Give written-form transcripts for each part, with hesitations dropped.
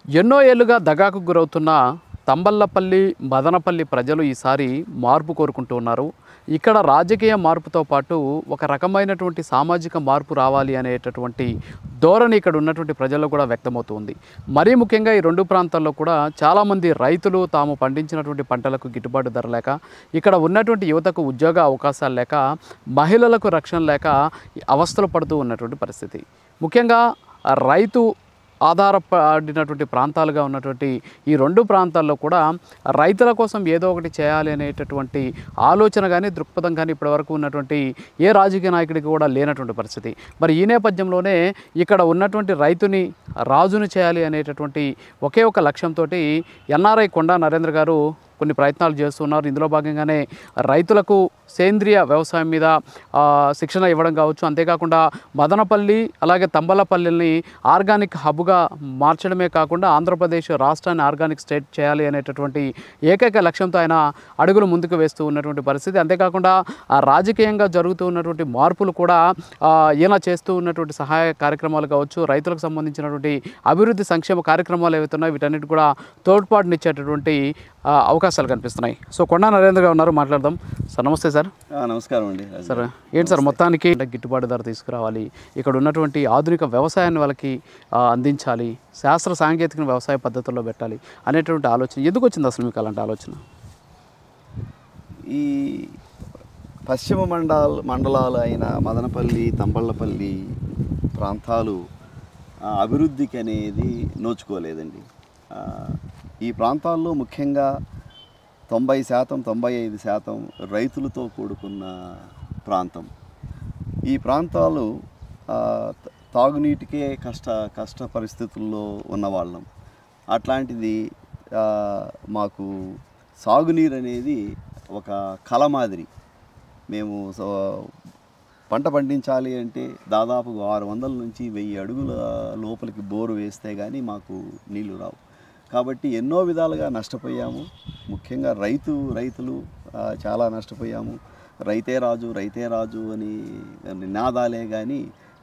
ఎన్నో ఏళ్లుగా దగాకు గురవుతున్న తంబళ్లపల్లి మదనపల్లి ప్రజలు ఈసారి మార్పు కోరుకుంటూ ఉన్నారు. ఇక్కడ రాజకీయ మార్పుతో పాటు ఒక రకమైనటువంటి సామాజిక మార్పు రావాలి అనేటటువంటి ధోరణి ఇక్కడ ఉన్నటువంటి ప్రజల్లో కూడా వ్యక్తమవుతుంది. మరీ ముఖ్యంగా ఈ రెండు ప్రాంతాల్లో కూడా చాలామంది రైతులు తాము పండించినటువంటి పంటలకు గిట్టుబాటు ధర లేక, ఇక్కడ ఉన్నటువంటి యువతకు ఉద్యోగ అవకాశాలు లేక, మహిళలకు రక్షణ లేక అవస్థలు పడుతూ ఉన్నటువంటి పరిస్థితి. ముఖ్యంగా రైతు ఆధారపడినటువంటి ప్రాంతాలుగా ఉన్నటువంటి ఈ రెండు ప్రాంతాల్లో కూడా రైతుల కోసం ఏదో ఒకటి చేయాలి అనేటటువంటి ఆలోచన కానీ దృక్పథం కానీ ఇప్పటివరకు ఉన్నటువంటి ఏ రాజకీయ నాయకుడికి కూడా లేనటువంటి పరిస్థితి. మరి ఈ నేపథ్యంలోనే ఇక్కడ ఉన్నటువంటి రైతుని రాజును చేయాలి అనేటటువంటి ఒకే ఒక లక్ష్యంతో ఎన్ఆర్ఐ కొండా నరేంద్ర గారు కొన్ని ప్రయత్నాలు చేస్తున్నారు. ఇందులో భాగంగానే రైతులకు సేంద్రియ వ్యవసాయం మీద శిక్షణ ఇవ్వడం కావచ్చు, అంతేకాకుండా మదనపల్లి అలాగే తంబలపల్లిని ఆర్గానిక్ హబ్గా మార్చడమే కాకుండా ఆంధ్రప్రదేశ్ రాష్ట్రాన్ని ఆర్గానిక్ స్టేట్ చేయాలి అనేటటువంటి ఏకైక లక్ష్యంతో ఆయన అడుగులు ముందుకు వేస్తూ ఉన్నటువంటి పరిస్థితి. అంతేకాకుండా రాజకీయంగా జరుగుతూ ఉన్నటువంటి మార్పులు కూడా ఈయన చేస్తూ ఉన్నటువంటి సహాయ కార్యక్రమాలు కావచ్చు, రైతులకు సంబంధించినటువంటి అభివృద్ధి సంక్షేమ కార్యక్రమాలు ఏవైతే ఉన్నాయో వీటన్నిటి కూడా తోడ్పాటునిచ్చేటటువంటి అవకాశాలు కనిపిస్తున్నాయి. సో కొండా నరేంద్ర గారు ఉన్నారు, మాట్లాడదాం. సార్ నమస్తే. సార్ నమస్కారం అండి. సార్ ఏంటి సార్ మొత్తానికి గిట్టుబాటు ధర తీసుకురావాలి, ఇక్కడ ఉన్నటువంటి ఆధునిక వ్యవసాయాన్ని వాళ్ళకి అందించాలి, శాస్త్ర సాంకేతిక వ్యవసాయ పద్ధతుల్లో పెట్టాలి అనేటువంటి ఆలోచన ఎందుకు వచ్చింది అసలు మీకు అలాంటి ఆలోచన? ఈ పశ్చిమ మండలాలు అయిన మదనపల్లి, తంబళ్లపల్లి ప్రాంతాలు అభివృద్ధికి అనేది నోచుకోలేదండి. ఈ ప్రాంతాల్లో ముఖ్యంగా 90%, 95% రైతులతో కూడుకున్న ప్రాంతం. ఈ ప్రాంతాలు తాగునీటికే కష్ట పరిస్థితుల్లో ఉన్నవాళ్ళం. అట్లాంటిది మాకు సాగునీరు అనేది ఒక కల మాదిరి. మేము పంట పండించాలి అంటే దాదాపు 600 నుంచి 1000 అడుగుల లోపలికి బోరు వేస్తే కానీ మాకు నీళ్లు రావు. కాబట్టి ఎన్నో విధాలుగా నష్టపోయాము. ముఖ్యంగా రైతులు చాలా నష్టపోయాము. రైతే రాజు అని నినాదాలే కానీ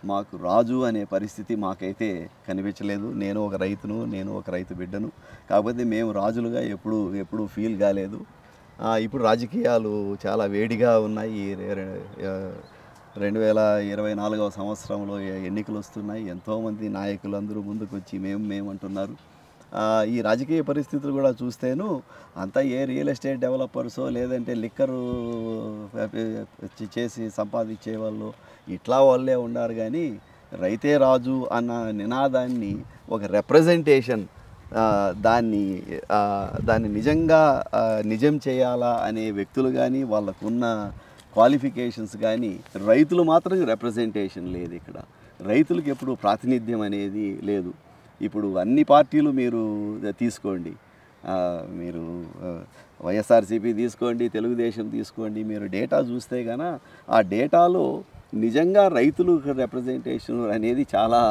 మాకు రాజు అనే పరిస్థితి మాకైతే కనిపించలేదు. నేను ఒక రైతును, నేను ఒక రైతు బిడ్డను. కాకపోతే మేము రాజులుగా ఎప్పుడు ఫీల్ కాలేదు. ఇప్పుడు రాజకీయాలు చాలా వేడిగా ఉన్నాయి. 2024వ సంవత్సరంలో ఎన్నికలు వస్తున్నాయి. ఎంతోమంది నాయకులు అందరూ ముందుకు వచ్చి మేము అంటున్నారు. ఈ రాజకీయ పరిస్థితులు కూడా చూస్తేను అంతా ఏ రియల్ ఎస్టేట్ డెవలపర్సో లేదంటే లిక్కరు చేసి సంపాదించే వాళ్ళు ఇట్లా వాళ్ళే ఉన్నారు. కానీ రైతే రాజు అన్న నినాదాన్ని ఒక రిప్రజెంటేషన్, దాన్ని నిజంగా నిజం చేయాలా అనే వ్యక్తులు కానీ వాళ్ళకున్న క్వాలిఫికేషన్స్ కానీ రైతులు మాత్రం రిప్రజెంటేషన్ లేదు. ఇక్కడ రైతులకు ఎప్పుడు ప్రాతినిధ్యం అనేది లేదు. ఇప్పుడు అన్ని పార్టీలు మీరు తీసుకోండి, మీరు వైఎస్ఆర్సీపీ తీసుకోండి, తెలుగుదేశం తీసుకోండి, మీరు డేటా చూస్తే కనుక ఆ డేటాలో నిజంగా రైతులు రిప్రజెంటేషన్ అనేది చాలా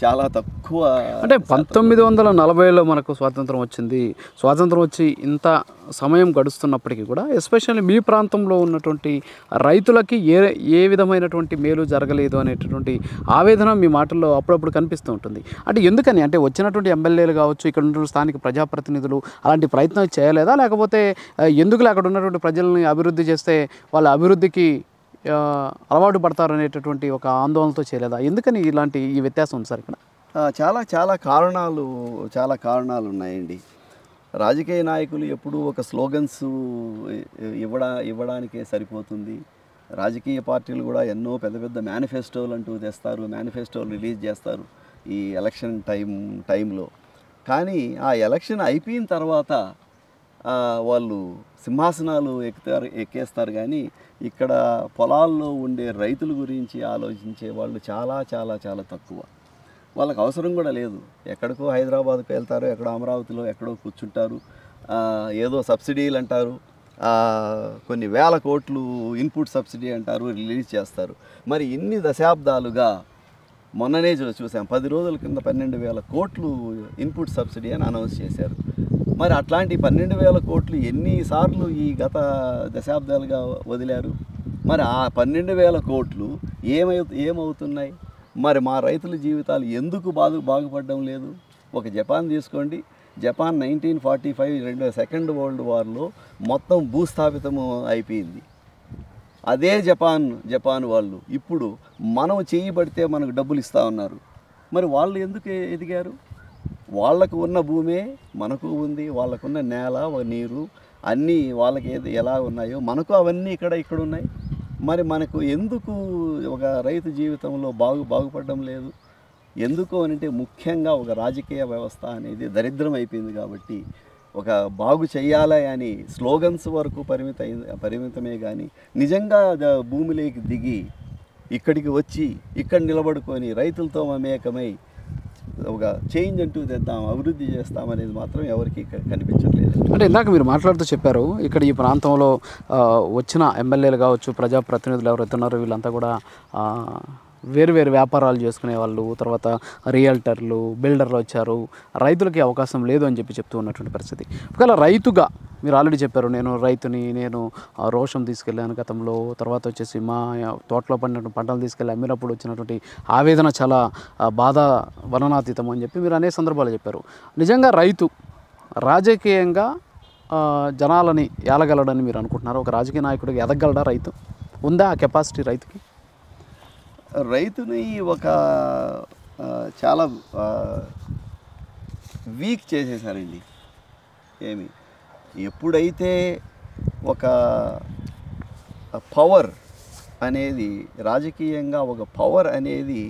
చాలా తక్కువ. అంటే 1940లో మనకు స్వాతంత్రం వచ్చింది. స్వాతంత్రం వచ్చి ఇంత సమయం గడుస్తున్నప్పటికీ కూడా ఎస్పెషల్లీ మీ ప్రాంతంలో ఉన్నటువంటి రైతులకి ఏ విధమైనటువంటి మేలు జరగలేదు అనేటటువంటి ఆవేదన మీ మాటల్లో అప్పుడప్పుడు కనిపిస్తూ ఉంటుంది. అంటే ఎందుకని? అంటే వచ్చినటువంటి ఎమ్మెల్యేలు కావచ్చు, ఇక్కడ ఉన్నటువంటి స్థానిక ప్రజాప్రతినిధులు అలాంటి ప్రయత్నం చేయలేదా? లేకపోతే ఎందుకు అక్కడ ఉన్నటువంటి ప్రజల్ని అభివృద్ధి చేస్తే వాళ్ళ అభివృద్ధికి అలవాటు పడతారు అనేటటువంటి ఒక ఆందోళనతో చేయలేదా? ఎందుకని ఇలాంటి ఈ వ్యత్యాసం ఉంది సార్ ఇక్కడ? చాలా కారణాలు ఉన్నాయండి. రాజకీయ నాయకులు ఎప్పుడూ ఒక స్లోగన్స్ ఇవ్వడానికే సరిపోతుంది. రాజకీయ పార్టీలు కూడా ఎన్నో పెద్ద మేనిఫెస్టోలు అంటూ తెస్తారు, మేనిఫెస్టోలు రిలీజ్ చేస్తారు ఈ ఎలక్షన్ టైంలో. కానీ ఆ ఎలక్షన్ అయిపోయిన తర్వాత వాళ్ళు సింహాసనాలు ఎక్కేస్తారు. కానీ ఇక్కడ పొలాల్లో ఉండే రైతుల గురించి ఆలోచించే వాళ్ళు చాలా చాలా చాలా తక్కువ. వాళ్ళకి అవసరం కూడా లేదు. ఎక్కడికో హైదరాబాద్కు వెళ్తారు, ఎక్కడో అమరావతిలో ఎక్కడో కూర్చుంటారు, ఏదో సబ్సిడీలు అంటారు, కొన్ని వేల కోట్లు ఇన్పుట్ సబ్సిడీ అంటారు, రిలీజ్ చేస్తారు. మరి ఇన్ని దశాబ్దాలుగా మొన్ననే చూసాం, 10 రోజుల కింద 12,000 కోట్లు ఇన్పుట్ సబ్సిడీ అని అనౌన్స్ చేశారు. మరి అట్లాంటి 12,000 కోట్లు ఎన్నిసార్లు ఈ గత దశాబ్దాలుగా వదిలారు? మరి ఆ 12,000 కోట్లు ఏమవుతున్నాయి? మరి మా రైతుల జీవితాలు ఎందుకు బాగుపడడం లేదు? ఒక జపాన్ తీసుకోండి, జపాన్ 1945 సెకండ్ వరల్డ్ వార్లో మొత్తం భూస్థాపితము అయిపోయింది. అదే జపాన్ వాళ్ళు ఇప్పుడు మనం చేయబడితే మనకు డబ్బులు ఇస్తూ ఉన్నారు. మరి వాళ్ళు ఎందుకు ఎదిగారు? వాళ్ళకు ఉన్న భూమే మనకు ఉంది, వాళ్ళకున్న నేల నీరు అన్నీ వాళ్ళకి ఎలా ఉన్నాయో మనకు అవన్నీ ఇక్కడ ఉన్నాయి. మరి మనకు ఎందుకు ఒక రైతు జీవితంలో బాగుపడడం లేదు? ఎందుకు అంటే ముఖ్యంగా ఒక రాజకీయ వ్యవస్థ అనేది దరిద్రం అయిపోయింది. కాబట్టి ఒక బాగు చెయ్యాలి అని స్లోగన్స్ వరకు పరిమితమే కానీ నిజంగా భూమిలోకి దిగి ఇక్కడికి వచ్చి ఇక్కడ నిలబడుకొని రైతులతో మమేకమై ఒక చేంజ్ అంటూ తెద్దాం, అభివృద్ధి చేస్తామనేది మాత్రం ఎవరికి కనిపించట్లేదు. అంటే ఇందాక మీరు మాట్లాడుతూ చెప్పారు, ఇక్కడ ఈ ప్రాంతంలో వచ్చిన ఎమ్మెల్యేలు కావచ్చు, ప్రజాప్రతినిధులు ఎవరైతే ఉన్నారో వీళ్ళంతా కూడా వేరు వేరు వ్యాపారాలు చేసుకునే వాళ్ళు, తర్వాత రియల్టర్లు, బిల్డర్లు వచ్చారు, రైతులకి అవకాశం లేదు అని చెప్తూ ఉన్నటువంటి పరిస్థితి. ఒకవేళ రైతుగా మీరు ఆల్రెడీ చెప్పారు, నేను రోషం తీసుకెళ్ళాను గతంలో, తర్వాత వచ్చేసి మా తోటలో పండిన పంటలు తీసుకెళ్ళి అమ్మినప్పుడు వచ్చినటువంటి ఆవేదన చాలా బాధ వర్ణనాతీతం అని చెప్పి మీరు అనేక సందర్భాలు చెప్పారు. నిజంగా రైతు రాజకీయంగా జనాలని ఏలగలడని మీరు అనుకుంటున్నారు? ఒక రాజకీయ నాయకుడికి ఎదగలడా రైతు? ఉందా ఆ కెపాసిటీ రైతుకి? రైతుని ఒక చాలా వీక్ చేసేసారండి. ఎప్పుడైతే ఒక పవర్ అనేది రాజకీయంగా ఒక పవర్ అనేది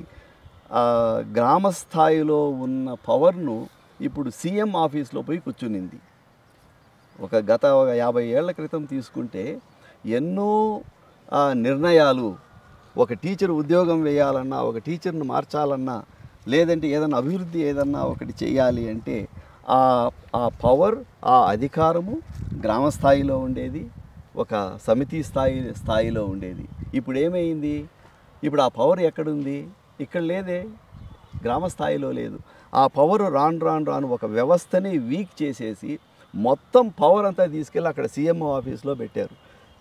గ్రామ స్థాయిలో ఉన్న పవర్ను ఇప్పుడు సీఎం ఆఫీస్లో పోయి కూర్చునింది. గత 50 ఏళ్ల క్రితం తీసుకుంటే ఎన్నో నిర్ణయాలు, ఒక టీచర్ ఉద్యోగం వేయాలన్నా, ఒక టీచర్ను మార్చాలన్నా, లేదంటే ఏదన్నా అభివృద్ధి ఏదన్నా ఒకటి చేయాలి అంటే ఆ పవర్, ఆ అధికారము గ్రామ స్థాయిలో ఉండేది, ఒక సమితి స్థాయిలో ఉండేది. ఇప్పుడు ఏమైంది? ఇప్పుడు ఆ పవర్ ఎక్కడుంది? ఇక్కడ లేదే, గ్రామ స్థాయిలో లేదు. ఆ పవర్ రాను ఒక వ్యవస్థని వీక్ చేసేసి మొత్తం పవర్ అంతా తీసుకెళ్ళి అక్కడ సీఎంఓ ఆఫీస్లో పెట్టారు.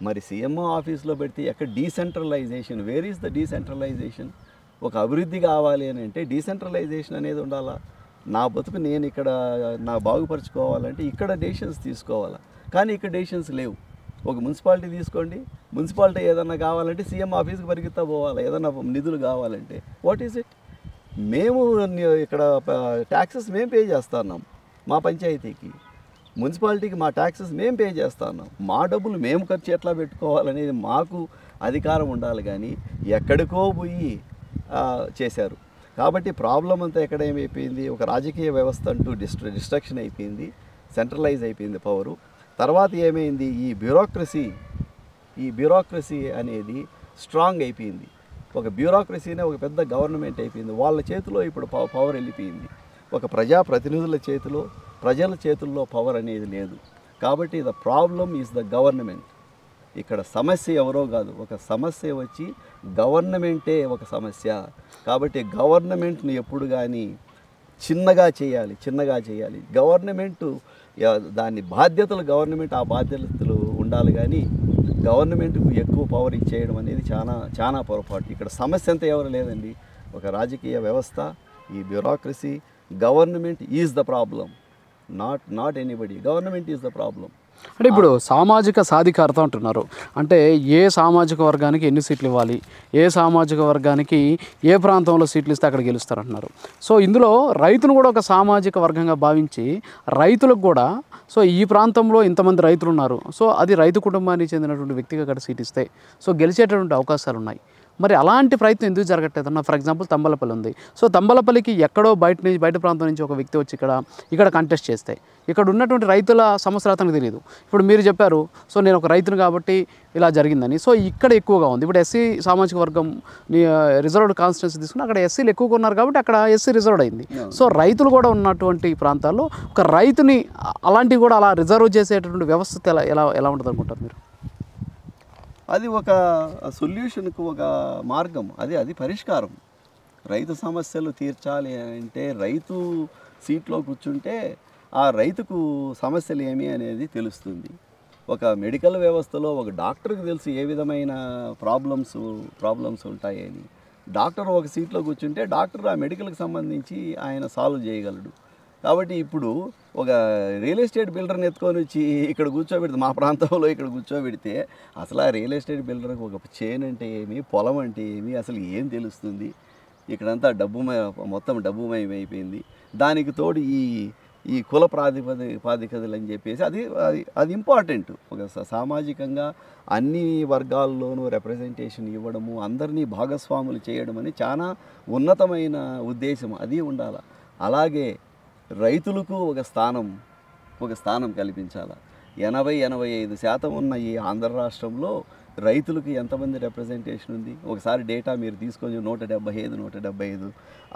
మరి సీఎంఓ ఆఫీస్లో పెడితే ఎక్కడ decentralisation? Where is the decentralisation? ఒక అభివృద్ధి కావాలి అని అంటే డీసెంట్రలైజేషన్ అనేది ఉండాలా. నా బతుకు నేను ఇక్కడ బాగుపరుచుకోవాలంటే ఇక్కడ డెసిషన్స్ తీసుకోవాలా, కానీ ఇక్కడ డెసిషన్స్ లేవు. ఒక మున్సిపాలిటీ తీసుకోండి, మున్సిపాలిటీ ఏదన్నా కావాలంటే సీఎం ఆఫీస్కి పరిగెత్తా పోవాలి, ఏదన్నా నిధులు కావాలంటే. What is it? మేము ఇక్కడ ట్యాక్సెస్ మేము పే చేస్తున్నాం, మా పంచాయతీకి, మున్సిపాలిటీకి మా ట్యాక్సెస్ మేము పే చేస్తున్నాం. మా డబ్బులు మేము ఖర్చు ఎట్లా పెట్టుకోవాలనేది మాకు అధికారం ఉండాలి, కానీ ఎక్కడికో పోయి చేశారు. కాబట్టి ప్రాబ్లం అంతా ఎక్కడ ఏమైపోయింది? ఒక రాజకీయ వ్యవస్థ అంటూ డిస్ట్రక్షన్ అయిపోయింది, సెంట్రలైజ్ అయిపోయింది పవరు. తర్వాత ఏమైంది? ఈ బ్యూరోక్రసీ అనేది స్ట్రాంగ్ అయిపోయింది. ఒక బ్యూరోక్రసీనే ఒక పెద్ద గవర్నమెంట్ అయిపోయింది. వాళ్ళ చేతిలో ఇప్పుడు పవర్ వెళ్ళిపోయింది. ఒక ప్రజాప్రతినిధుల చేతిలో, ప్రజల చేతుల్లో పవర్ అనేది లేదు. కాబట్టి the problem is the government. ఇక్కడ సమస్య ఎవరో కాదు, ఒక సమస్య వచ్చి గవర్నమెంటే ఒక సమస్య. కాబట్టి గవర్నమెంట్ని ఎప్పుడు కానీ చిన్నగా చేయాలి. గవర్నమెంటు దాని బాధ్యతలు, గవర్నమెంట్ ఆ బాధ్యతలు ఉండాలి, కానీ గవర్నమెంట్కు ఎక్కువ పవర్ ఇచ్చేయడం అనేది చాలా పొరపాటు. ఇక్కడ సమస్య అంతా ఎవరు లేదండి, ఒక రాజకీయ వ్యవస్థ, ఈ bureaucracy. Government is the problem, not anybody. Government is the problem. అంటే ఇప్పుడు సామాజిక సాధికారత అంటున్నారు, అంటే ఏ సామాజిక వర్గానికి ఎన్ని సీట్లు ఇవ్వాలి, ఏ సామాజిక వర్గానికి ఏ ప్రాంతంలో సీట్లు ఇస్తే అక్కడ గెలుస్తారు అంటున్నారు. సో ఇందులో రైతును కూడా ఒక సామాజిక వర్గంగా భావించి రైతులకు కూడా, సో ఈ ప్రాంతంలో ఇంతమంది రైతులు ఉన్నారు, సో అది రైతు కుటుంబానికి చెందినటువంటి వ్యక్తిగా అక్కడ సీట్ ఇస్తే సో గెలిచేటటువంటి అవకాశాలు ఉన్నాయి. మరి అలాంటి ప్రయత్నం ఎందుకు జరగట్లేదు అన్న? ఫర్ ఎగ్జాంపుల్ తంబలపల్లి ఉంది. సో తంబలపల్లికి ఎక్కడో బయట ప్రాంతం నుంచి ఒక వ్యక్తి వచ్చి ఇక్కడ కంటెస్ట్ చేస్తే ఇక్కడ ఉన్నటువంటి రైతుల సమస్యలు అతనికి తెలియదు. ఇప్పుడు మీరు చెప్పారు, సో నేను ఒక రైతును కాబట్టి ఇలా జరిగిందని. సో ఇక్కడ ఎక్కువగా ఉంది. ఇప్పుడు ఎస్సీ సామాజిక వర్గం రిజర్వ్డ్ కాన్స్టిట్యున్సీ తీసుకుని అక్కడ ఎస్సీలు ఎక్కువగా ఉన్నారు కాబట్టి అక్కడ ఎస్సీ రిజర్వ్డ్ అయింది. సో రైతులు కూడా ఉన్నటువంటి ప్రాంతాల్లో ఒక రైతుని అలాంటివి కూడా అలా రిజర్వ్ చేసేటటువంటి వ్యవస్థ ఎలా ఉంటుంది అనుకుంటారు మీరు? అది ఒక సొల్యూషన్కు ఒక మార్గం, అది పరిష్కారం. రైతు సమస్యలు తీర్చాలి అంటే రైతు సీట్లో కూర్చుంటే ఆ రైతుకు సమస్యలు ఏమి అనేది తెలుస్తుంది. ఒక మెడికల్ వ్యవస్థలో ఒక డాక్టర్కి తెలుసు ఏ విధమైన ప్రాబ్లమ్స్ ఉంటాయని. డాక్టర్ ఒక సీట్లో కూర్చుంటే డాక్టర్ ఆ మెడికల్కి సంబంధించి ఆయన సాల్వ్ చేయగలడు. కాబట్టి ఇప్పుడు ఒక రియల్ ఎస్టేట్ బిల్డర్ని ఎత్తుకొని వచ్చి ఇక్కడ కూర్చోబెడితే, మా ప్రాంతంలో ఇక్కడ కూర్చోబెడితే అసలు ఆ రియల్ ఎస్టేట్ బిల్డర్కి ఒక చేను అంటే ఏమి, పొలం అంటే ఏమి, అసలు ఏం తెలుస్తుంది? ఇక్కడంతా మొత్తం డబ్బుమయం అయిపోయింది. దానికి తోడు ఈ కుల ప్రాతిపదికలు అని చెప్పేసి అది ఇంపార్టెంట్. ఒక సామాజికంగా అన్ని వర్గాల్లోనూ రిప్రజెంటేషన్ ఇవ్వడము, అందరినీ భాగస్వాములు చేయడం అని చాలా ఉన్నతమైన ఉద్దేశం, అది ఉండాలి. అలాగే రైతులకు ఒక స్థానం కల్పించాలి. 80-85% ఉన్న ఈ ఆంధ్ర రాష్ట్రంలో రైతులకు ఎంతమంది రిప్రజెంటేషన్ ఉంది? ఒకసారి డేటా మీరు తీసుకొని 175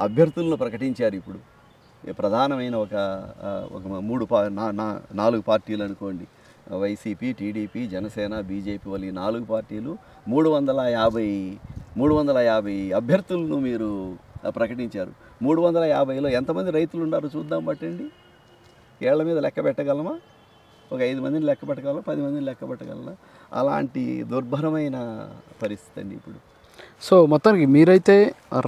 అభ్యర్థులను ప్రకటించారు. ఇప్పుడు ప్రధానమైన ఒక 4 పార్టీలు అనుకోండి, వైసీపీ, టీడీపీ, జనసేన, బీజేపీ వాళ్ళు ఈ 4 పార్టీలు 350 అభ్యర్థులను మీరు ప్రకటించారు. 350లో ఎంతమంది రైతులు ఉన్నారు చూద్దాం పట్టండి. ఏళ్ల మీద లెక్క పెట్టగలమా? ఒక 5 మందిని లెక్క పెట్టగలమా? 10 మందిని లెక్క పెట్టగలమా? అలాంటి దుర్భరమైన పరిస్థితి అండి ఇప్పుడు. సో మొత్తానికి మీరైతే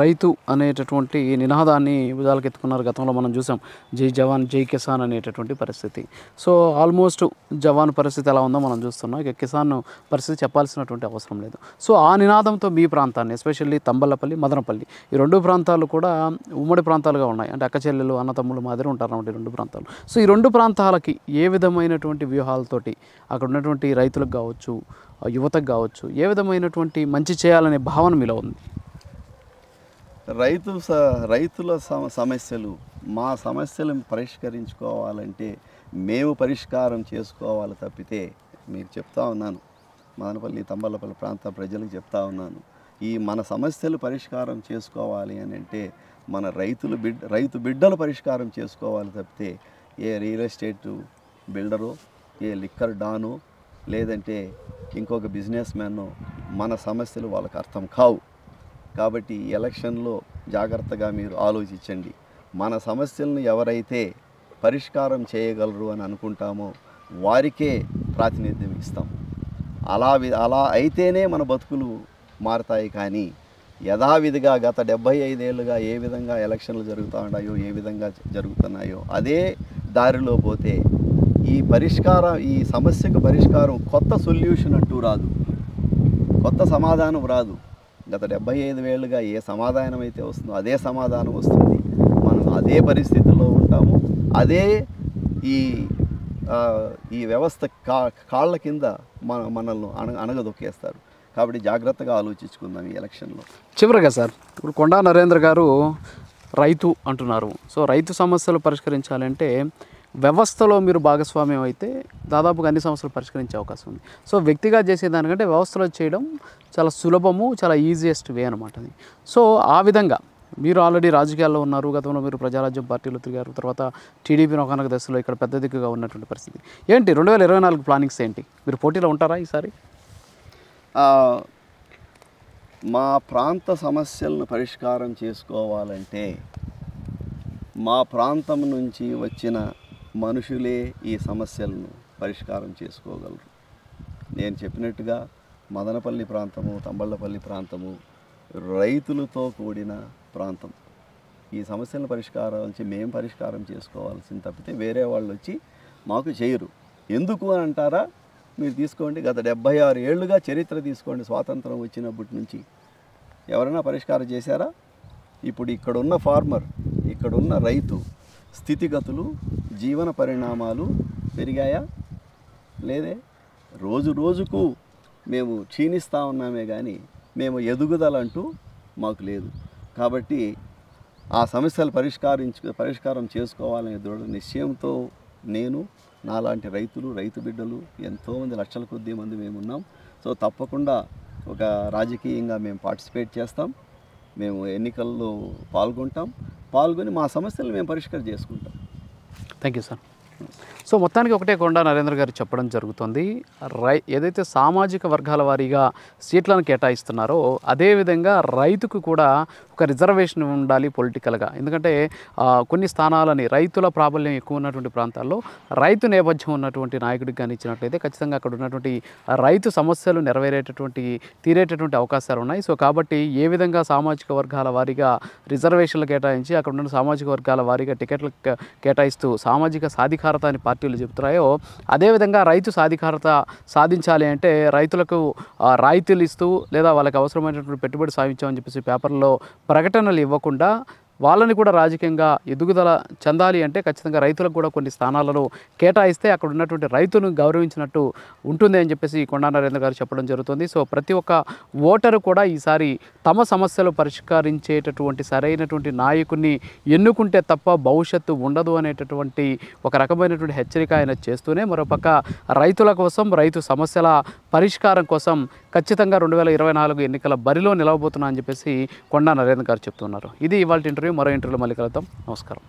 రైతు అనేటటువంటి నినాదాన్ని భుజాలకు ఎత్తుకున్నారు. గతంలో మనం చూసాం జై జవాన్ జై కిసాన్ అనేటటువంటి పరిస్థితి. సో ఆల్మోస్ట్ జవాన్ పరిస్థితి ఎలా ఉందో మనం చూస్తున్నాం. ఇక కిసాన్ పరిస్థితి చెప్పాల్సినటువంటి అవసరం లేదు. సో ఆ నినాదంతో మీ ప్రాంతాన్ని, ఎస్పెషల్లీ తంబళ్ళపల్లి, మదనపల్లి, ఈ 2 ప్రాంతాలు కూడా ఉమ్మడి ప్రాంతాలుగా ఉన్నాయి. అంటే అక్క చెల్లెలు, అన్నతమ్ములు మాదిరి ఉంటారు అన్నమాట ఈ 2 ప్రాంతాలు. సో ఈ 2 ప్రాంతాలకి ఏ విధమైనటువంటి వ్యూహాలతోటి అక్కడ ఉన్నటువంటి రైతులకు కావచ్చు, యువతకు కావచ్చు, ఏ విధమైనటువంటి మంచి చేయాలనే భావన మీలో ఉంది? రైతుల సమస్యలు, మా సమస్యలను పరిష్కరించుకోవాలంటే మేము పరిష్కారం చేసుకోవాలి తప్పితే, మీకు చెప్తా ఉన్నాను, మదనపల్లి, తంబళ్ళపల్లి ప్రాంత ప్రజలకు చెప్తా ఉన్నాను, మన సమస్యలు పరిష్కారం చేసుకోవాలి అని అంటే మన రైతు బిడ్డలు పరిష్కారం చేసుకోవాలి తప్పితే ఏ రియల్ ఎస్టేట్ బిల్డరో, ఏ లిక్కర్ డానో, లేదంటే ఇంకొక బిజినెస్ మ్యాన్నో మన సమస్యలు వాళ్ళకి అర్థం కావు. కాబట్టి ఈ ఎలక్షన్లో జాగ్రత్తగా మీరు ఆలోచించండి. మన సమస్యలను ఎవరైతే పరిష్కారం చేయగలరు అని అనుకుంటామో వారికే ప్రాతినిధ్యం ఇస్తాం. అలా అయితేనే మన బతుకులు మారతాయి. కానీ యథావిధిగా గత 75 ఏళ్ళుగా ఏ విధంగా ఎలక్షన్లు జరుగుతూ ఉన్నాయో, ఏ విధంగా జరుగుతున్నాయో అదే దారిలో పోతే ఈ సమస్యకు పరిష్కారం, కొత్త సొల్యూషన్ అంటూ రాదు, కొత్త సమాధానం రాదు. గత 75 ఏళ్ళుగా ఏ సమాధానం అయితే వస్తుందో అదే సమాధానం వస్తుంది. మనం అదే పరిస్థితుల్లో ఉంటాము. అదే ఈ వ్యవస్థ కాళ్ళ కింద మనల్ని అణగదొక్కేస్తారు. కాబట్టి జాగ్రత్తగా ఆలోచించుకుందాం ఈ ఎలక్షన్లో. చివరిగా సార్, ఇప్పుడు కొండా నరేంద్ర గారు రైతు అంటున్నారు. సో రైతు సమస్యలు పరిష్కరించాలంటే వ్యవస్థలో మీరు భాగస్వామ్యం అయితే దాదాపుగా అన్ని సమస్యలు పరిష్కరించే అవకాశం ఉంది. సో వ్యక్తిగా చేసేదానికంటే వ్యవస్థలో చేయడం చాలా సులభము, చాలా ఈజియెస్ట్ వే అనమాట అది. సో ఆ విధంగా మీరు ఆల్రెడీ రాజకీయాల్లో ఉన్నారు. గతంలో మీరు ప్రజారాజ్యం పార్టీలో తిరిగారు. తర్వాత టీడీపీ ఒకనొక దశలో ఇక్కడ పెద్ద దిక్కుగా ఉన్నటువంటి పరిస్థితి ఏంటి? 2024 ప్లానింగ్స్ ఏంటి? మీరు పోటీలో ఉంటారా ఈసారి? మా ప్రాంత సమస్యలను పరిష్కారం చేసుకోవాలంటే మా ప్రాంతం నుంచి వచ్చిన మనుషులే ఈ సమస్యలను పరిష్కారం చేసుకోగలరు. నేను చెప్పినట్టుగా మదనపల్లి ప్రాంతము, తంబళ్ళపల్లి ప్రాంతము రైతులతో కూడిన ప్రాంతం. ఈ సమస్యలను మేము పరిష్కారం చేసుకోవాల్సింది తప్పితే వేరే వాళ్ళు వచ్చి మాకు చేయరు. ఎందుకు అని అంటారా? మీరు తీసుకోండి, గత 76 ఏళ్ళుగా చరిత్ర తీసుకోండి. స్వాతంత్రం వచ్చినప్పటి నుంచి ఎవరైనా పరిష్కారం చేశారా? ఇప్పుడు ఇక్కడున్న ఫార్మర్, ఇక్కడున్న రైతు స్థితిగతులు, జీవన పరిణామాలు పెరిగాయా? లేదే. రోజు రోజుకు మేము క్షీణిస్తూ ఉన్నామే కానీ మేము ఎదుగుదలంటూ మాకు లేదు. కాబట్టి ఆ సమస్యలు పరిష్కారం చేసుకోవాలనే దృఢ నిశ్చయంతో నేను, నాలాంటి రైతు బిడ్డలు ఎంతోమంది, లక్షల కొద్దీ మంది మేమున్నాం. సో తప్పకుండా ఒక రాజకీయంగా మేము పార్టిసిపేట్ చేస్తాం. మేము ఎన్నికల్లో పాల్గొని మా సమస్యలు మేము పరిష్కారం చేసుకుంటాం. Thank you sir. సో మొత్తానికి ఒకటే కొండా నరేంద్ర గారు చెప్పడం జరుగుతుంది. ఏదైతే సామాజిక వర్గాల వారీగా సీట్లను కేటాయిస్తున్నారో అదేవిధంగా రైతుకు కూడా ఒక రిజర్వేషన్ ఉండాలి పొలిటికల్గా. ఎందుకంటే కొన్ని స్థానాలని రైతుల ప్రాబల్యం ఎక్కువ ఉన్నటువంటి ప్రాంతాల్లో రైతు నేపథ్యం ఉన్నటువంటి నాయకుడికి కానీ ఇచ్చినట్లయితే ఖచ్చితంగా అక్కడ ఉన్నటువంటి రైతు సమస్యలు తీరేటటువంటి అవకాశాలు ఉన్నాయి. సో కాబట్టి ఏ విధంగా సామాజిక వర్గాల వారీగా రిజర్వేషన్లు కేటాయించి అక్కడ ఉన్న సామాజిక వర్గాల వారీగా టికెట్లు కేటాయిస్తూ సామాజిక సాధికారత అని పార్టీలు చెబుతున్నాయో అదేవిధంగా రైతు సాధికారత సాధించాలి అంటే రైతులకు రాయితీలు ఇస్తూ లేదా వాళ్ళకి అవసరమైనటువంటి పెట్టుబడి సాధించామని చెప్పేసి పేపర్లో ప్రకటనలు ఇవ్వకుండా వాళ్ళని కూడా రాజకీయంగా ఎదుగుదల చెందాలి అంటే ఖచ్చితంగా రైతులకు కూడా కొన్ని స్థానాలను కేటాయిస్తే అక్కడ ఉన్నటువంటి రైతును గౌరవించినట్టు ఉంటుంది అని చెప్పేసి కొండా నరేంద్ర గారు చెప్పడం జరుగుతుంది. సో ప్రతి ఒక్క ఓటరు కూడా ఈసారి తమ సమస్యలు పరిష్కరించేటటువంటి సరైనటువంటి నాయకుడిని ఎన్నుకుంటే తప్ప భవిష్యత్తు ఉండదు అనేటటువంటి ఒక రకమైనటువంటి హెచ్చరిక ఆయన చేస్తూనే మరోపక్క రైతుల కోసం రైతు సమస్యల పరిష్కారం కోసం ఖచ్చితంగా 2024 ఎన్నికల బరిలో నిలవబోతున్నా అని చెప్పేసి కొండా నరేంద్ర గారు చెప్తున్నారు. ఇది ఇవాళ ఇంటర్వ్యూ. మరో ఇంటర్వ్యూలో మళ్ళీ కలుద్దాం. నమస్కారం.